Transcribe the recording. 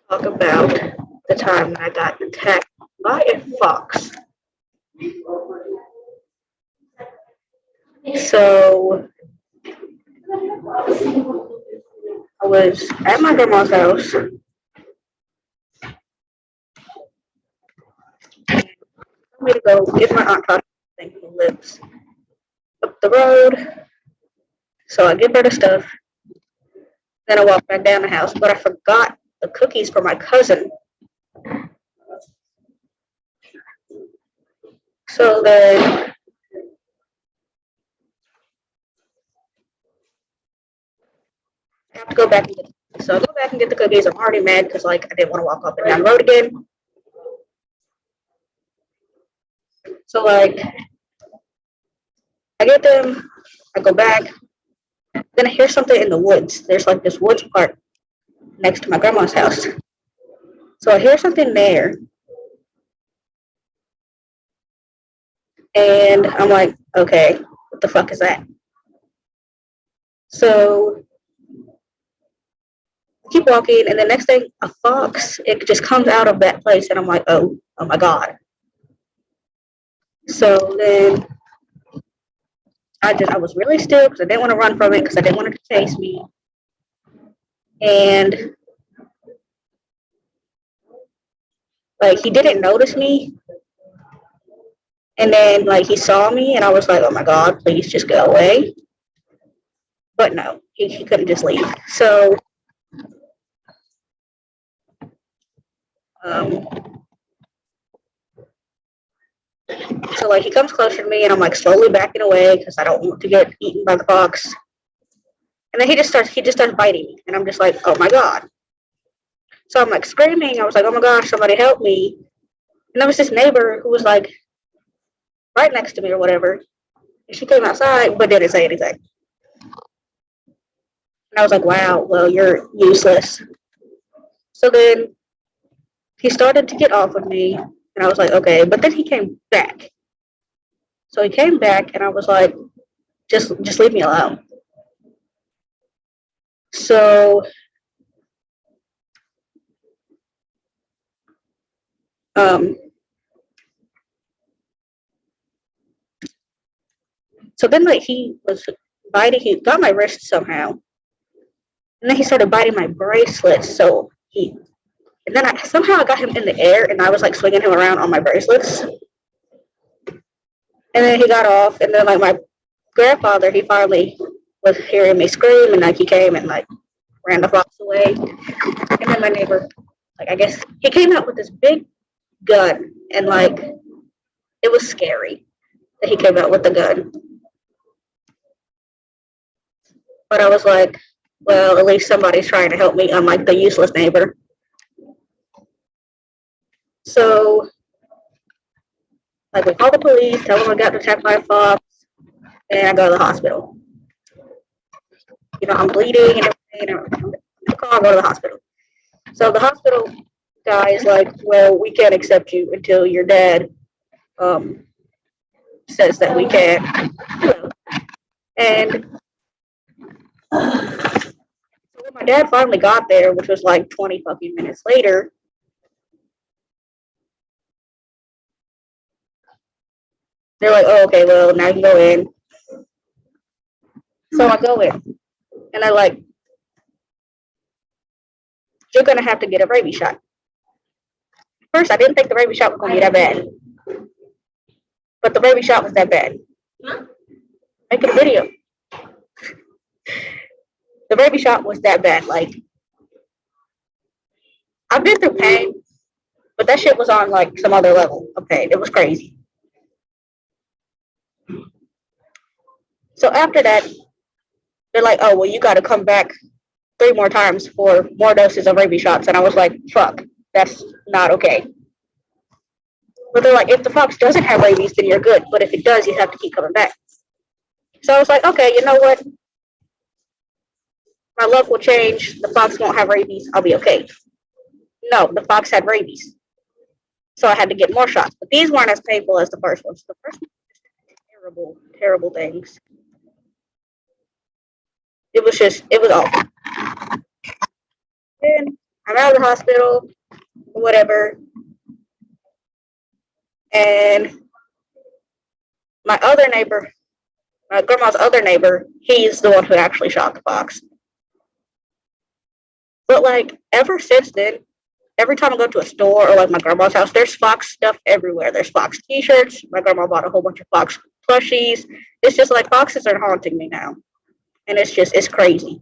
want to talk about the time when I got attacked by a fox. So I was at my grandma's house. I'm going to go get my aunt Tasha, who lives up the road. So I give her the stuff. Then I walk back down the house, but I forgot the cookies for my cousin. So then I have to go back and get. So I go back and get the cookies. I'm already mad because I didn't want to walk up and down the road again. So I get them. I go back. Then I hear something in the woods. There's this woods part next to my grandma's house. So I hear something there, and I'm like, okay, what the fuck is that? So I keep walking, and the next thing, a fox, it just comes out of that place, and I'm like, oh my god. So then I was really still because I didn't want to run from it because I didn't want it to chase me, and he didn't notice me, and then he saw me, and I was like, oh my god, please just go away. But no, he couldn't just leave. Um, so he comes closer to me, and I'm slowly backing away because I don't want to get eaten by the fox. And then he just starts biting me, and I'm just like, oh my god. So I'm screaming. I was like, oh my gosh, somebody help me. And there was this neighbor who was right next to me or whatever. And she came outside but didn't say anything. And I was like, wow, well, you're useless. So then he started to get off of me, and I was like, okay. But then he came back. So he came back, and I was like, just leave me alone. So so then he was biting. He got my wrist somehow, and then he started biting my bracelets. And then somehow I got him in the air, and I was swinging him around on my bracelets. And then he got off, and then my grandfather, he finally was hearing me scream, and he came and ran the fox away. And then my neighbor, I guess he came out with this big gun, and it was scary that he came out with the gun. But I was like, well, at least somebody's trying to help me, unlike the useless neighbor. So we call the police, tell them I got attacked by a fox, and I go to the hospital. I'm bleeding and everything. I go to the hospital. So the hospital guy is like, well, we can't accept you until your dad says that we can. And so when my dad finally got there, which was 20 fucking minutes later, they're like, oh, okay, well, now you can go in. So I go in, and they're like, you're going to have to get a rabies shot. First, I didn't think the rabies shot was going to be that bad. But the rabies shot was that bad. Making a video. The rabies shot was that bad. I've been through pain, but that shit was on some other level of pain. It was crazy. So after that, they're like, oh, well, you got to come back 3 more times for more doses of rabies shots. And I was like, fuck, that's not okay. But they're like, if the fox doesn't have rabies, then you're good. But if it does, you have to keep coming back. So I was like, okay, you know what? My luck will change. The fox won't have rabies. I'll be okay. No, the fox had rabies. So I had to get more shots. But these weren't as painful as the first ones. The first one was just terrible, terrible things. It was awful. Then I'm out of the hospital, whatever. And my other neighbor, my grandma's other neighbor, he's the one who actually shot the fox. But like ever since then, every time I go to a store or like my grandma's house, there's fox stuff everywhere. There's fox t-shirts. My grandma bought a whole bunch of fox plushies. It's just like foxes are haunting me now. And it's crazy.